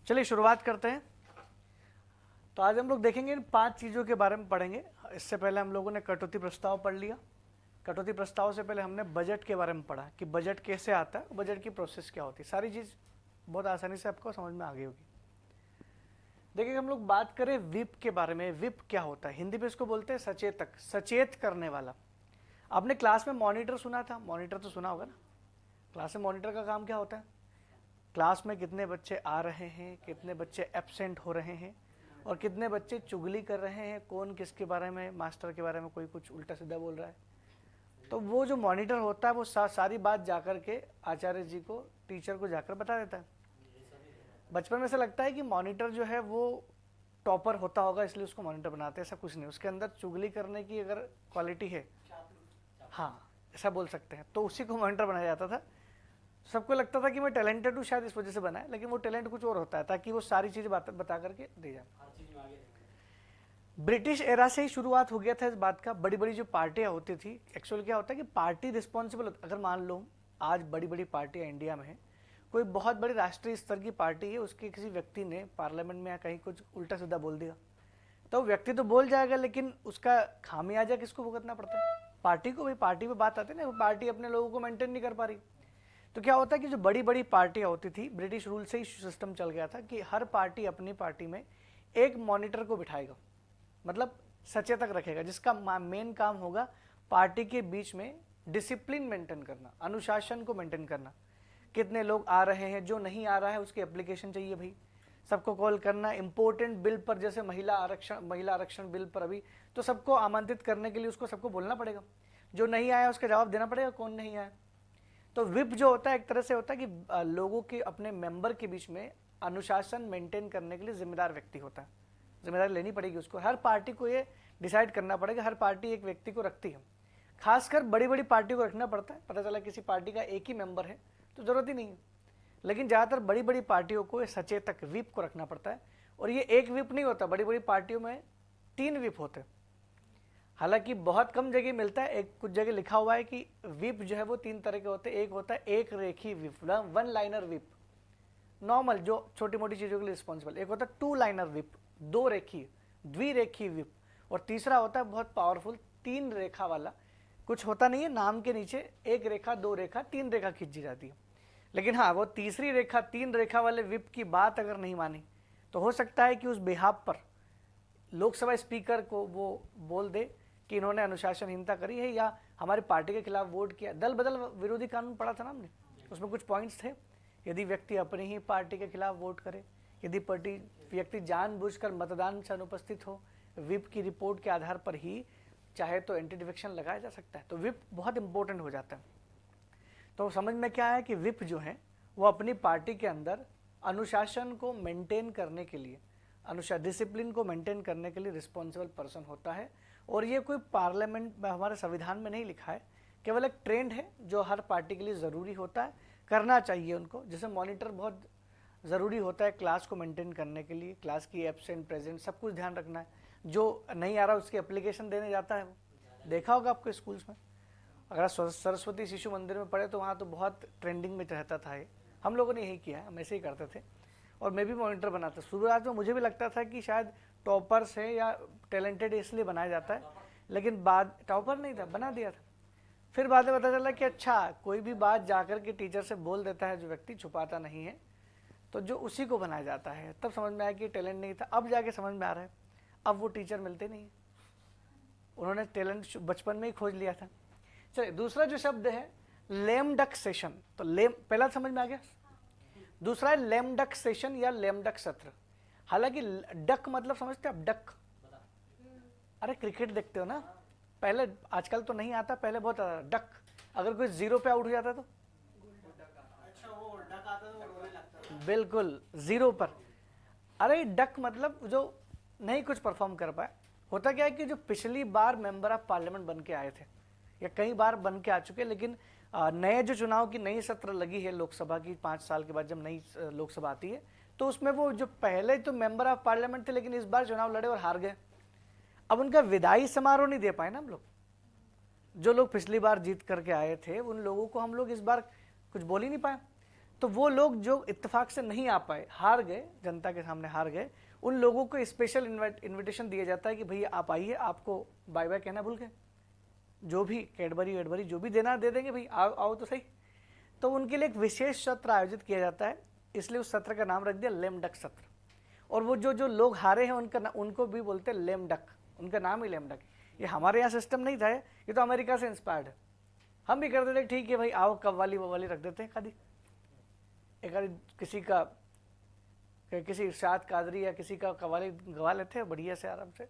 चलिए शुरुआत करते हैं। तो आज हम लोग देखेंगे इन 5 चीज़ों के बारे में पढ़ेंगे। इससे पहले हम लोगों ने कटौती प्रस्ताव पढ़ लिया। कटौती प्रस्ताव से पहले हमने बजट के बारे में पढ़ा कि बजट कैसे आता है, बजट की प्रोसेस क्या होती है। सारी चीज़ बहुत आसानी से आपको समझ में आ गई होगी। देखिए हम लोग बात करें विप के बारे में। विप क्या होता है? हिंदी में इसको बोलते हैं सचेतक, सचेत करने वाला। आपने क्लास में मॉनिटर सुना था? मॉनिटर तो सुना होगा ना। क्लास में मॉनिटर का काम क्या होता है? क्लास में कितने बच्चे आ रहे हैं, कितने बच्चे एब्सेंट हो रहे हैं और कितने बच्चे चुगली कर रहे हैं, कौन किसके बारे में, मास्टर के बारे में कोई कुछ उल्टा सीधा बोल रहा है। तो वो जो मॉनिटर होता है वो सारी बात जाकर के आचार्य जी को, टीचर को जाकर बता देता है। बचपन में से लगता है कि मॉनिटर जो है वो टॉपर होता होगा इसलिए उसको मॉनिटर बनाते हैं। ऐसा कुछ नहीं, उसके अंदर चुगली करने की अगर क्वालिटी है, हाँ ऐसा बोल सकते हैं, तो उसी को मॉनिटर बनाया जाता था। सबको लगता था कि मैं टैलेंटेड हूँ, शायद इस वजह से बना है, लेकिन वो टैलेंट कुछ और होता है, ताकि वो सारी चीज़ें बता करके दे जाए। ब्रिटिश एरा से ही शुरुआत हो गया था इस बात का। बड़ी बड़ी जो पार्टियां होती थी, एक्चुअली क्या होता है कि पार्टी रिस्पॉन्सिबल, अगर मान लो आज बड़ी बड़ी पार्टियां इंडिया में है, कोई बहुत बड़ी राष्ट्रीय स्तर की पार्टी है, उसके किसी व्यक्ति ने पार्लियामेंट में या कहीं कुछ उल्टा सीधा बोल दिया, तो व्यक्ति तो बोल जाएगा, लेकिन उसका खामियाजा किसको भुगतना पड़ता है? पार्टी को। भाई पार्टी में बात आती है ना, पार्टी अपने लोगों को मेंटेन नहीं कर पा रही। तो क्या होता है कि जो बड़ी बड़ी पार्टियां होती थी, ब्रिटिश रूल से ही सिस्टम चल गया था कि हर पार्टी अपनी पार्टी में एक मॉनिटर को बिठाएगा, मतलब सचेतक रखेगा, जिसका मेन काम होगा पार्टी के बीच में डिसिप्लिन मेंटेन करना, अनुशासन को मेंटेन करना। कितने लोग आ रहे हैं, जो नहीं आ रहा है उसकी एप्लीकेशन चाहिए भाई, सबको कॉल करना। इंपॉर्टेंट बिल पर, जैसे महिला आरक्षण बिल पर अभी, तो सबको आमंत्रित करने के लिए उसको सबको बोलना पड़ेगा। जो नहीं आया उसका जवाब देना पड़ेगा कौन नहीं आया। तो विप जो होता है एक तरह से होता है कि लोगों के, अपने मेंबर के बीच में अनुशासन मेंटेन करने के लिए जिम्मेदार व्यक्ति होता है। जिम्मेदारी लेनी पड़ेगी उसको, हर पार्टी को ये डिसाइड करना पड़ेगा। हर पार्टी एक व्यक्ति को रखती है, खासकर बड़ी बड़ी पार्टी को रखना पड़ता है। पता चला किसी पार्टी का एक ही मेंबर है तो जरूरत ही नहीं है, लेकिन ज़्यादातर बड़ी बड़ी पार्टियों को सचेतक विप को रखना पड़ता है। और ये एक विप नहीं होता, बड़ी बड़ी पार्टियों में 3 विप होते हैं। हालांकि बहुत कम जगह मिलता है, एक कुछ जगह लिखा हुआ है कि विप जो है वो 3 तरह के होते हैं। एक होता है एक रेखी विप, 1 लाइनर विप, नॉर्मल जो छोटी मोटी चीज़ों के लिए रिस्पॉन्सिबल। एक होता है 2 लाइनर विप, 2 रेखी, द्विरेखी विप। और तीसरा होता है बहुत पावरफुल 3 रेखा वाला। कुछ होता नहीं है, नाम के नीचे 1 रेखा, 2 रेखा, 3 रेखा खींची जाती है। लेकिन हाँ, वो तीसरी रेखा, 3 रेखा वाले विप की बात अगर नहीं मानी तो हो सकता है कि उस बिहाफ पर लोकसभा स्पीकर को वो बोल दे कि इन्होंने अनुशासनहीनता करी है या हमारी पार्टी के खिलाफ वोट किया। दल बदल विरोधी कानून पढ़ा था ना हमने, उसमें कुछ पॉइंट्स थे। यदि व्यक्ति अपनी ही पार्टी के खिलाफ वोट करे, यदि व्यक्ति जानबूझकर मतदान से अनुपस्थित हो, विप की रिपोर्ट के आधार पर ही चाहे तो एंटी डिफेक्शन लगाया जा सकता है। तो विप बहुत इंपॉर्टेंट हो जाता है। तो समझ में क्या है कि विप जो है वो अपनी पार्टी के अंदर अनुशासन को मेंटेन करने के लिए, डिसिप्लिन को मेंटेन करने के लिए रिस्पॉन्सिबल पर्सन होता है। और ये कोई पार्लियामेंट में, हमारे संविधान में नहीं लिखा है, केवल एक ट्रेंड है जो हर पार्टी के लिए ज़रूरी होता है, करना चाहिए उनको। जैसे मॉनिटर बहुत ज़रूरी होता है क्लास को मेंटेन करने के लिए, क्लास की एब्सेंट प्रेजेंट सब कुछ ध्यान रखना है। जो नहीं आ रहा उसकी एप्लीकेशन देने जाता है, वो देखा होगा आपके स्कूल्स में। अगर सरस्वती शिशु मंदिर में पढ़े तो वहाँ तो बहुत ट्रेंडिंग में रहता था ये। हम लोगों ने यही किया है, हम ऐसे ही करते थे। और मैं भी मॉनिटर बनाता। शुरुआत में मुझे भी लगता था कि शायद टॉपर्स है या टैलेंटेड इसलिए बनाया जाता है, लेकिन बाद टॉपर नहीं था, बना दिया था। फिर बाद में पता चला कि अच्छा, कोई भी बात जाकर के टीचर से बोल देता है जो व्यक्ति, छुपाता नहीं है, तो जो उसी को बनाया जाता है। तब समझ में आया कि टैलेंट नहीं था। अब जाके समझ में आ रहा है, अब वो टीचर मिलते नहीं, उन्होंने टैलेंट बचपन में ही खोज लिया था। चलिए दूसरा जो शब्द है लेम डक सेशन। तो लेम पहला समझ में आ गया। दूसरा है लेम डक सेशन या लेम डक सत्र। हालांकि डक मतलब समझते आप? डक, अरे क्रिकेट देखते हो ना, पहले, आजकल तो नहीं आता, पहले बहुत आता। डक, अगर कोई 0 पे आउट हो जाता तो बिल्कुल 0 पर। अरे डक मतलब जो नहीं कुछ परफॉर्म कर पाए। होता क्या है कि जो पिछली बार मेंबर ऑफ पार्लियामेंट बन के आए थे या कई बार बन के आ चुके, लेकिन नए जो चुनाव की नई सत्र लगी है लोकसभा की, 5 साल के बाद जब नई लोकसभा आती है, तो उसमें वो जो पहले तो मेंबर ऑफ पार्लियामेंट थे लेकिन इस बार चुनाव लड़े और हार गए। अब उनका विदाई समारोह नहीं दे पाए ना हम लोग। जो लोग पिछली बार जीत करके आए थे उन लोगों को हम लोग इस बार कुछ बोल ही नहीं पाए। तो वो लोग जो इत्तेफाक से नहीं आ पाए, हार गए, जनता के सामने हार गए, उन लोगों को स्पेशल इनविटेशन दिया जाता है कि भैया आप आइए, आपको बाय बाय कहना भूल गए, जो भी कैडबरी वेडबरी जो भी देना दे देंगे, भाई आओ आओ तो सही। तो उनके लिए एक विशेष सत्र आयोजित किया जाता है, इसलिए उस सत्र का नाम रख दिया लेम डक सत्र। और वो जो जो लोग हारे हैं उनको भी बोलते हैं लेम डक, उनका नाम ही लेम डक। ये हमारे यहाँ सिस्टम नहीं था, ये तो अमेरिका से इंस्पायर्ड है। हम भी करते थे, ठीक है भाई आओ कव्वाली वव्वाली रख देते हैं, खाली एक आधी किसी का, किसी इरशाद कादरी या किसी का कव्वाली गवा लेते हैं, बढ़िया से आराम से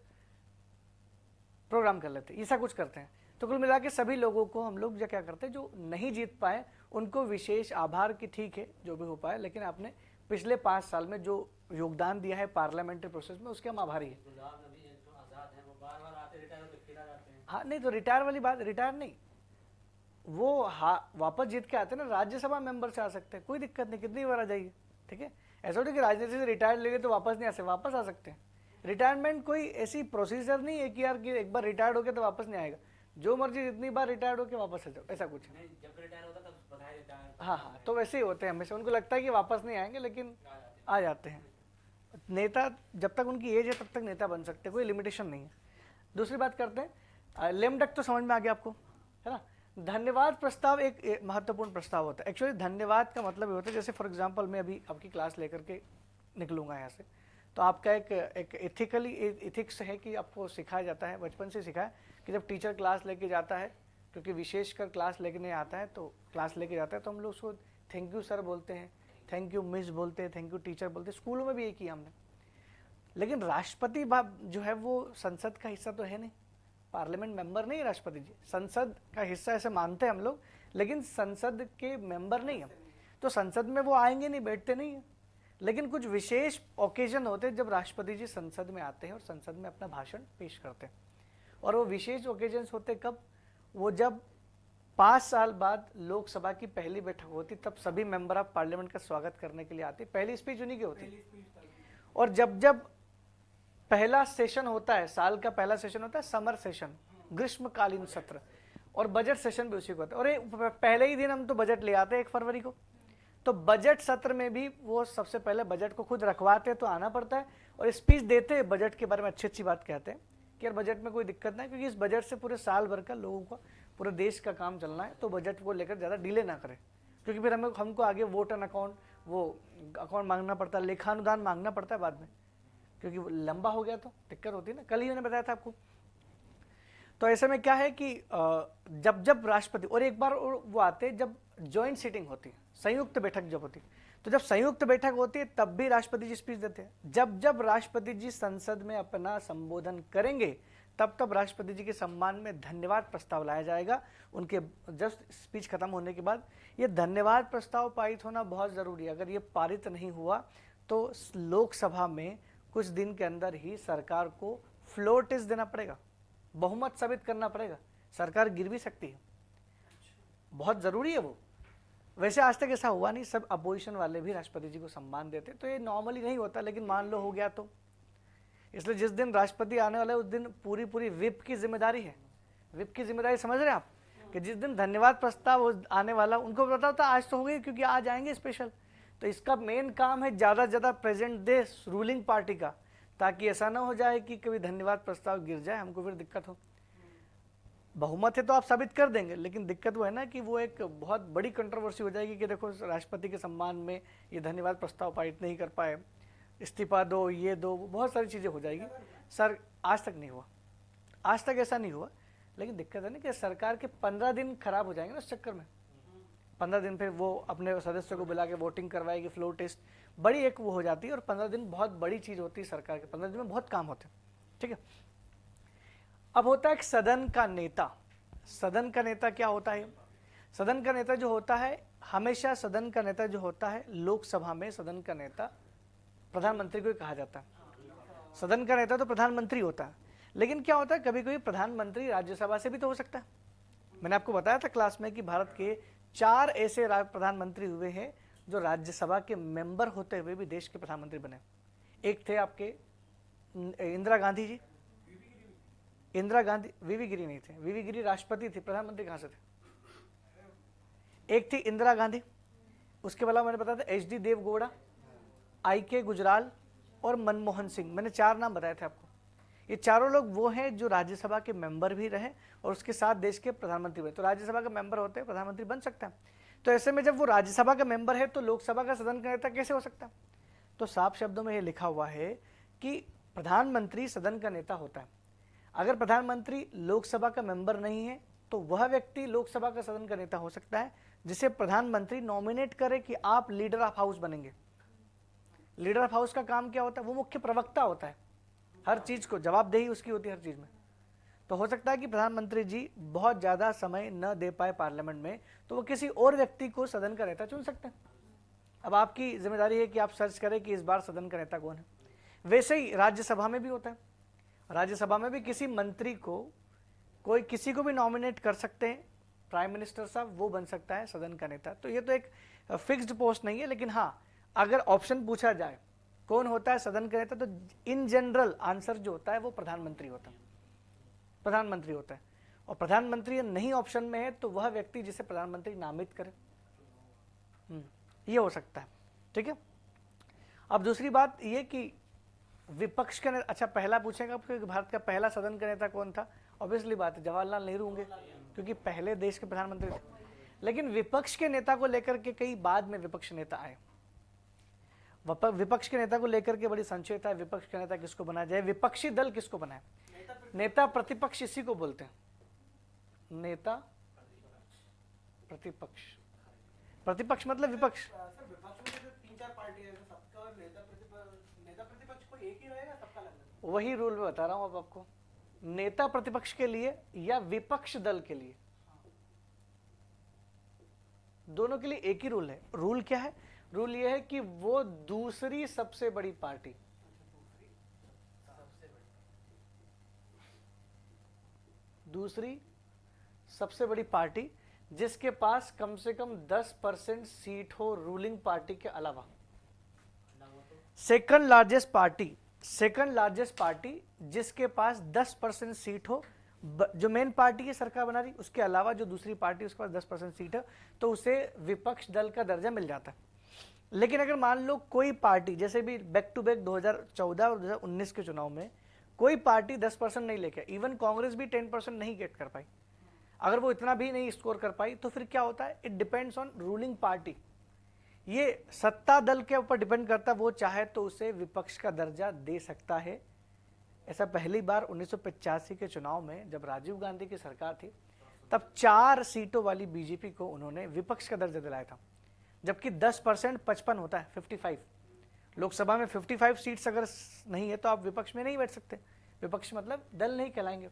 प्रोग्राम कर लेते हैं, ऐसा कुछ करते हैं। तो कुल मिला के सभी लोगों को हम लोग जो क्या करते हैं, जो नहीं जीत पाए उनको विशेष आभार की, ठीक है जो भी हो पाए, लेकिन आपने पिछले 5 साल में जो योगदान दिया है पार्लियामेंट्री प्रोसेस में, उसके हम आभारी हैं। हाँ नहीं, तो रिटायर वाली बात, रिटायर नहीं, वो वापस जीत के आते हैं ना, राज्यसभा मेंबर से आ सकते हैं, कोई दिक्कत नहीं, कितनी बार आ जाइए, ठीक है। ऐसा नहीं कि राजनीति से रिटायर ले गए तो वापस नहीं आ सकते, वापस आ सकते हैं। रिटायरमेंट कोई ऐसी प्रोसीजर नहीं है कि यार कि एक बार रिटायर्ड हो गया तो वापस नहीं आएगा, जो मर्जी जितनी बार रिटायर्ड होकर वापस आ जाओ, ऐसा कुछ नहीं। जब रिटायर होता तब बधाई देता है। हाँ हाँ, तो वैसे ही होते हैं हमेशा, उनको लगता है कि वापस नहीं आएंगे, लेकिन आ जाते हैं। नेता जब तक उनकी एज है तब तक नेता बन सकते हैं, कोई लिमिटेशन नहीं है। दूसरी बात करते हैं, लेम डक तो समझ में आ गया आपको, है ना। धन्यवाद प्रस्ताव एक महत्वपूर्ण प्रस्ताव होता है। एक्चुअली धन्यवाद का मतलब ये होता है, जैसे फॉर एग्जांपल मैं अभी आपकी क्लास लेकर के निकलूंगा यहाँ से, तो आपका एक इथिक्स है कि आपको सिखाया जाता है, बचपन से सिखाया कि जब टीचर क्लास लेके जाता है, क्योंकि विशेषकर क्लास लेके आता है, तो क्लास लेके जाता है तो हम लोग उसको थैंक यू सर बोलते हैं, थैंक यू मिस बोलते हैं, थैंक यू टीचर बोलते हैं, स्कूलों में भी ये किया हमने। लेकिन राष्ट्रपति जो है वो संसद का हिस्सा तो है नहीं, पार्लियामेंट मेंबर नहीं है राष्ट्रपति जी, संसद का हिस्सा ऐसे मानते हैं हम लोग, लेकिन संसद के मेंबर नहीं है। तो संसद में वो आएंगे नहीं, बैठते नहीं है, लेकिन कुछ विशेष ओकेजन होते हैं जब राष्ट्रपति जी संसद में आते हैं और संसद में अपना भाषण पेश करते हैं। और वो विशेष ओकेजन्स होते कब, वो जब 5 साल बाद लोकसभा की पहली बैठक होती, तब सभी मेंबर ऑफ पार्लियामेंट का स्वागत करने के लिए आते, पहली स्पीच उन्हीं की होती। और जब जब पहला सेशन होता है, साल का पहला सेशन होता है समर सेशन, ग्रीष्मकालीन सत्र, और बजट सेशन भी उसी को होता है। और पहले ही दिन हम तो बजट ले आते हैं 1 फरवरी को, तो बजट सत्र में भी वो सबसे पहले बजट को खुद रखवाते हैं, तो आना पड़ता है और स्पीच देते हैं, बजट के बारे में अच्छी अच्छी बात कहते हैं कि यार बजट में कोई दिक्कत नहीं, क्योंकि इस बजट से पूरे साल भर का लोगों का, पूरे देश का काम चलना है, तो बजट को लेकर ज़्यादा डिले ना करें, क्योंकि फिर हमको आगे वोट एंड अकाउंट, वो अकाउंट मांगना पड़ता है, लेखानुदान मांगना पड़ता है बाद में, क्योंकि वो लंबा हो गया तो दिक्कत होती है ना। कल ही मैंने बताया था आपको। तो ऐसे में क्या है कि जब जब राष्ट्रपति, और एक बार वो आते जब जॉइंट सीटिंग होती है, संयुक्त बैठक जब होती है, तो जब संयुक्त बैठक होती है तब भी राष्ट्रपति जी स्पीच देते हैं। जब जब राष्ट्रपति जी संसद में अपना संबोधन करेंगे तब तब राष्ट्रपति जी के सम्मान में धन्यवाद प्रस्ताव लाया जाएगा। उनके जस्ट स्पीच खत्म होने के बाद ये धन्यवाद प्रस्ताव पारित होना बहुत ज़रूरी है। अगर ये पारित नहीं हुआ तो लोकसभा में कुछ दिन के अंदर ही सरकार को फ्लोर टेस्ट देना पड़ेगा, बहुमत साबित करना पड़ेगा, सरकार गिर भी सकती है, बहुत ज़रूरी है वो। वैसे आज तक ऐसा हुआ नहीं, सब अपोजिशन वाले भी राष्ट्रपति जी को सम्मान देते, तो ये नॉर्मली नहीं होता, लेकिन मान लो हो गया तो। इसलिए जिस दिन राष्ट्रपति आने वाला है उस दिन पूरी पूरी विप की जिम्मेदारी है। विप की जिम्मेदारी समझ रहे हैं आप, कि जिस दिन धन्यवाद प्रस्ताव आने वाला, उनको पता होता आज तो हो गई क्योंकि आज आएंगे स्पेशल, तो इसका मेन काम है ज़्यादा से ज़्यादा प्रेजेंट दे रूलिंग पार्टी का, ताकि ऐसा ना हो जाए कि कभी धन्यवाद प्रस्ताव गिर जाए, हमको फिर दिक्कत हो। बहुमत है तो आप साबित कर देंगे, लेकिन दिक्कत वो है ना कि वो एक बहुत बड़ी कंट्रोवर्सी हो जाएगी कि देखो राष्ट्रपति के सम्मान में ये धन्यवाद प्रस्ताव पारित नहीं कर पाए, इस्तीफा दो, ये दो, बहुत सारी चीज़ें हो जाएगी। सर आज तक नहीं हुआ, आज तक ऐसा नहीं हुआ, लेकिन दिक्कत है ना कि सरकार के 15 दिन खराब हो जाएंगे ना इस चक्कर में। 15 दिन फिर वो अपने सदस्यों को बुला के वोटिंग करवाएगी, फ्लोर टेस्ट, बड़ी एक वो हो जाती है। और 15 दिन बहुत बड़ी चीज़ होती है सरकार के, 15 दिन में बहुत काम होते हैं, ठीक है। अब होता है एक सदन का नेता। सदन का नेता क्या होता है? सदन का नेता जो होता है, हमेशा सदन का नेता जो होता है, लोकसभा में सदन का नेता प्रधानमंत्री को ही कहा जाता है। सदन का नेता तो प्रधानमंत्री होता है, लेकिन क्या होता है कभी कभी प्रधानमंत्री राज्यसभा से भी तो हो सकता है। मैंने आपको बताया था क्लास में कि भारत के 4 ऐसे प्रधानमंत्री हुए हैं जो राज्यसभा के मेंबर होते हुए भी देश के प्रधानमंत्री बने। एक थे आपके इंदिरा गांधी जी, इंदिरा गांधी, वीवी गिरी नहीं थे, वीवी गिरी राष्ट्रपति थी, प्रधानमंत्री कहां से थे? एक थी इंदिरा गांधी, उसके अलावा मैंने बताया था HD देवगौड़ा, IK गुजराल और मनमोहन सिंह, मैंने 4 नाम बताए थे आपको। ये चारों लोग वो हैं जो राज्यसभा के मेंबर भी रहे और उसके साथ देश के प्रधानमंत्री बने। तो राज्यसभा का मेंबर होते हैं, प्रधानमंत्री बन सकता है। तो ऐसे में जब वो राज्यसभा का मेंबर है तो लोकसभा का सदन का नेता कैसे हो सकता है? तो साफ शब्दों में ये लिखा हुआ है कि प्रधानमंत्री सदन का नेता होता है। अगर प्रधानमंत्री लोकसभा का मेंबर नहीं है तो वह व्यक्ति लोकसभा का सदन का नेता हो सकता है, जिसे प्रधानमंत्री नॉमिनेट करे कि आप लीडर ऑफ हाउस बनेंगे। लीडर ऑफ हाउस का काम क्या होता है? वो मुख्य प्रवक्ता होता है, हर चीज को जवाबदेही उसकी होती है हर चीज में। तो हो सकता है कि प्रधानमंत्री जी बहुत ज्यादा समय न दे पाए पार्लियामेंट में, तो वो किसी और व्यक्ति को सदन का नेता चुन सकते हैं। अब आपकी जिम्मेदारी है कि आप सर्च करें कि इस बार सदन का नेता कौन है। वैसे ही राज्यसभा में भी होता है। राज्यसभा में भी किसी मंत्री को कोई किसी को भी नॉमिनेट कर सकते हैं, प्राइम मिनिस्टर साहब, वो बन सकता है सदन का नेता। तो ये तो एक फिक्स्ड पोस्ट नहीं है, लेकिन हाँ, अगर ऑप्शन पूछा जाए कौन होता है सदन का नेता, तो इन जनरल आंसर जो होता है वो प्रधानमंत्री होता है। प्रधानमंत्री होता है, और प्रधानमंत्री नहीं ऑप्शन में है तो वह व्यक्ति जिसे प्रधानमंत्री नामित करे, ये हो सकता है। ठीक है। अब दूसरी बात ये कि विपक्ष का नेता, अच्छा पहला पूछेगा कि भारत का पहला सदन का नेता कौन था? ऑब्वियसली बात है जवाहरलाल नेहरू होंगे, क्योंकि पहले देश के प्रधानमंत्री थे। लेकिन विपक्ष के नेता को लेकर के कई बाद में विपक्ष नेता आए। विपक्ष के नेता को लेकर के बड़ी संशयता है, विपक्ष का नेता किसको बनाया जाए, विपक्षी दल किसको बनाए? नेता प्रतिपक्ष इसी को बोलते हैं, नेता प्रतिपक्ष। प्रतिपक्ष मतलब विपक्ष। वही रूल में बता रहा हूं अब आपको, नेता प्रतिपक्ष के लिए या विपक्ष दल के लिए, दोनों के लिए एक ही रूल है। रूल क्या है? रूल यह है कि वो दूसरी सबसे बड़ी पार्टी, दूसरी सबसे बड़ी पार्टी जिसके पास कम से कम 10% सीट हो रूलिंग पार्टी के अलावा। सेकंड लार्जेस्ट पार्टी जिसके पास 10% सीट हो, जो मेन पार्टी की सरकार बना रही उसके अलावा जो दूसरी पार्टी उसके पास 10% सीट है, तो उसे विपक्ष दल का दर्जा मिल जाता है। लेकिन अगर मान लो कोई पार्टी, जैसे भी बैक टू बैक 2014 और 2019 के चुनाव में कोई पार्टी 10% नहीं लेके, इवन कांग्रेस भी 10% नहीं गेट कर पाई, अगर वो इतना भी नहीं स्कोर कर पाई, तो फिर क्या होता है? It depends on ruling party. ये सत्ता दल के ऊपर डिपेंड करता है, वो चाहे तो उसे विपक्ष का दर्जा दे सकता है। ऐसा पहली बार 1985 के चुनाव में जब राजीव गांधी की सरकार थी, तब 4 सीटों वाली बीजेपी को उन्होंने विपक्ष का दर्जा दिलाया था, जबकि 10% 55 होता है, 55। लोकसभा में 55 सीट्स अगर नहीं है तो आप विपक्ष में नहीं बैठ सकते। विपक्ष मतलब दल नहीं कहलाएंगे।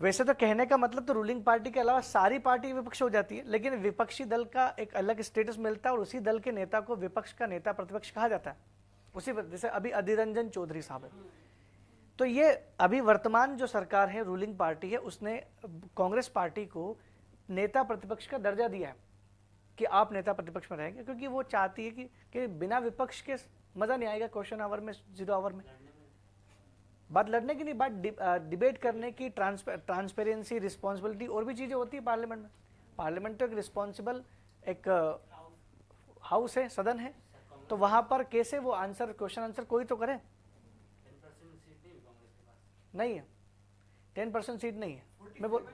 वैसे तो कहने का मतलब तो रूलिंग पार्टी के अलावा सारी पार्टी विपक्ष हो जाती है, लेकिन विपक्षी दल का एक अलग स्टेटस मिलता है और उसी दल के नेता को विपक्ष का नेता प्रतिपक्ष कहा जाता है। उसी जैसे अभी अधीर रंजन चौधरी साहब है, तो ये अभी वर्तमान जो सरकार है, रूलिंग पार्टी है, उसने कांग्रेस पार्टी को नेता प्रतिपक्ष का दर्जा दिया है कि आप नेता प्रतिपक्ष में रहेंगे, क्योंकि वो चाहती है कि बिना विपक्ष के मजा नहीं आएगा क्वेश्चन आवर में, 0 आवर में। बात लड़ने की नहीं, बात डिबेट करने की, ट्रांसपेरेंसी, रिस्पॉन्सिबिलिटी और भी चीजें होती है पार्लियामेंट में। पार्लियामेंट तो एक रिस्पॉन्सिबल एक हाउस है, सदन है, तो वहां पर कैसे वो आंसर, क्वेश्चन आंसर कोई तो करे। नहीं है, 10% सीट नहीं है। मैं बोल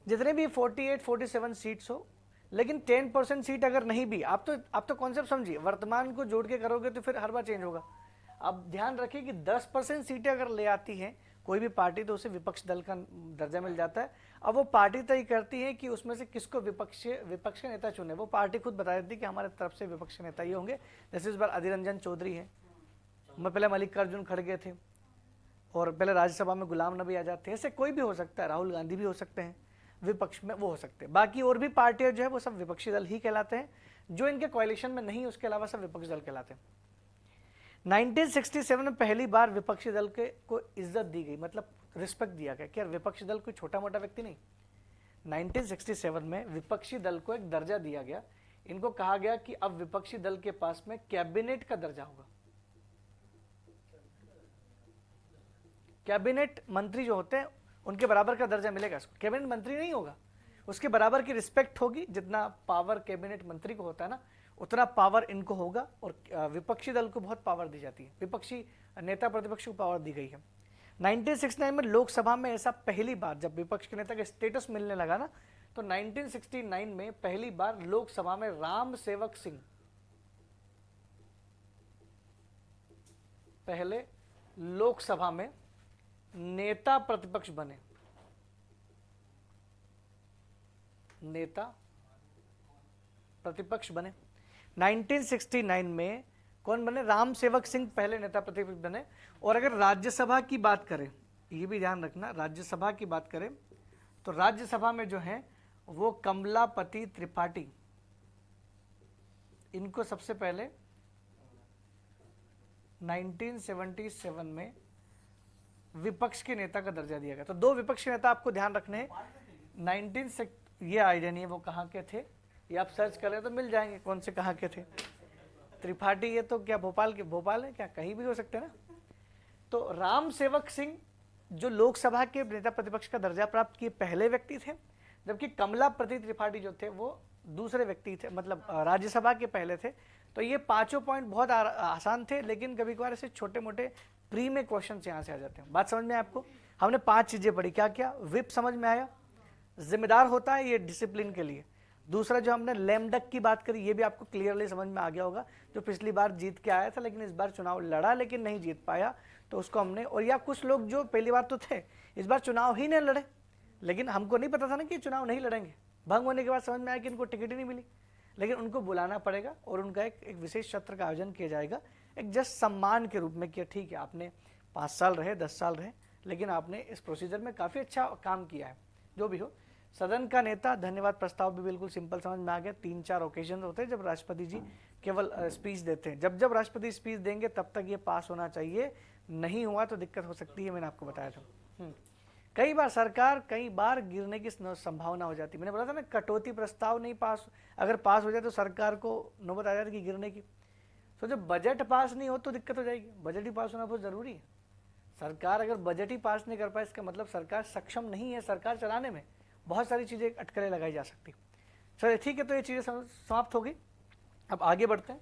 जितने भी 48-47 सीट्स हो, लेकिन 10% सीट अगर नहीं भी, आप तो कॉन्सेप्ट समझिए, वर्तमान को जोड़ के करोगे तो फिर हर बार चेंज होगा। अब ध्यान रखिए कि 10% सीटें अगर ले आती हैं कोई भी पार्टी, तो उसे विपक्ष दल का दर्जा मिल जाता है। अब वो पार्टी तय करती है कि उसमें से किसको विपक्ष के नेता चुने। वो पार्टी खुद बता देती है कि हमारे तरफ से विपक्ष के नेता ये होंगे। जैसे इस बार अधीर रंजन चौधरी है, पहले मल्लिकार्जुन खड़गे थे, और पहले राज्यसभा में गुलाम नबी आजाद थे। ऐसे कोई भी हो सकता है, राहुल गांधी भी हो सकते हैं विपक्ष में, वो हो सकते हैं। बाकी और भी पार्टियां जो है वो सब विपक्षी दल ही कहलाते हैं। जो इनके कोalition में नहीं, उसके अलावा सब विपक्षी दल कहलाते हैं। 1967 में पहली बार विपक्षी दल के को इज्जत दी गई, मतलब रिस्पेक्ट दिया गया कि यार विपक्षी दल कोई छोटा मोटा व्यक्ति नहीं। 1967 में विपक्षी दल को एक दर्जा दिया गया। इनको कहा गया कि अब विपक्षी दल के पास में कैबिनेट का दर्जा होगा। कैबिनेट मंत्री जो होते हैं उनके बराबर का दर्जा मिलेगा इसको। कैबिनेट मंत्री नहीं होगा, उसके बराबर की रिस्पेक्ट होगी। जितना पावर कैबिनेट मंत्री को होता है ना, उतना पावर इनको होगा। और विपक्षी दल को बहुत पावर दी जाती है, विपक्षी नेता प्रतिपक्ष को पावर दी गई है। 1969 में लोकसभा में ऐसा पहली बार जब विपक्ष के नेता का स्टेटस मिलने लगा ना, तो 1969 में पहली बार लोकसभा में राम सेवक सिंह पहले लोकसभा में नेता प्रतिपक्ष बने। नेता प्रतिपक्ष बने 1969 में। कौन बने? राम सेवक सिंह पहले नेता प्रतिपक्ष बने। और अगर राज्यसभा की बात करें, ये भी ध्यान रखना, राज्यसभा की बात करें तो राज्यसभा में जो है वो कमलापति त्रिपाठी, इनको सबसे पहले 1977 में विपक्ष के नेता का दर्जा दिया गया। तो दो विपक्ष के नेता आपको ध्यान रखने हैं। 19 ये आइडिया नहीं है वो कहाँ के थे, ये आप सर्च करें तो मिल जाएंगे कौन से कहाँ के थे। त्रिपाठी ये तो क्या भोपाल के, भोपाल है क्या, कहीं भी हो सकते हैं ना। तो राम सेवक सिंह जो लोकसभा के नेता प्रतिपक्ष का दर्जा प्राप्त किए पहले व्यक्ति थे, जबकि कमलापति त्रिपाठी जो थे वो दूसरे व्यक्ति थे, मतलब राज्यसभा के पहले थे। तो ये पांचों पॉइंट बहुत आसान थे, लेकिन कभी कभार ऐसे छोटे मोटे प्री में क्वेश्चन यहाँ से आ जाते हैं। बात समझ में आया आपको? हमने 5 चीजें पढ़ी, क्या क्या? विप समझ में आया, जिम्मेदार होता है ये डिसिप्लिन के लिए। दूसरा जो हमने लेमडक की बात करी, ये भी आपको क्लियरली समझ में आ गया होगा, जो पिछली बार जीत के आया था लेकिन इस बार चुनाव लड़ा लेकिन नहीं जीत पाया, तो उसको हमने। और या कुछ लोग जो पहली बार तो थे, इस बार चुनाव ही नहीं लड़े, लेकिन हमको नहीं पता था ना कि चुनाव नहीं लड़ेंगे। भंग होने के बाद समझ में आया कि इनको टिकट ही नहीं मिली, लेकिन उनको बुलाना पड़ेगा और उनका एक विशेष सत्र का आयोजन किया जाएगा, एक जस्ट सम्मान के रूप में कि ठीक है आपने 5 साल रहे, 10 साल रहे, लेकिन आपने इस प्रोसीजर में काफ़ी अच्छा काम किया है। जो भी हो, सदन का नेता धन्यवाद प्रस्ताव भी बिल्कुल सिंपल समझ में आ गया। 3-4 ओकेजन होते हैं जब राष्ट्रपति जी केवल स्पीच देते हैं। जब जब राष्ट्रपति स्पीच देंगे तब तक ये पास होना चाहिए, नहीं हुआ तो दिक्कत हो सकती है, मैंने आपको बताया था। कई बार सरकार कई बार गिरने की संभावना हो जाती है। मैंने बोला था ना, कटौती प्रस्ताव नहीं पास, अगर पास हो जाए तो सरकार को नौबत आ जाती कि गिरने की। तो जब बजट पास नहीं हो तो दिक्कत हो जाएगी, बजट ही पास होना बहुत जरूरी है। सरकार अगर बजट ही पास नहीं कर पाए, इसका मतलब सरकार सक्षम नहीं है सरकार चलाने में, बहुत सारी चीज़ें अटकलें लगाई जा सकती। चलिए ठीक है, तो ये चीज़ें समाप्त हो गई। अब आगे बढ़ते हैं।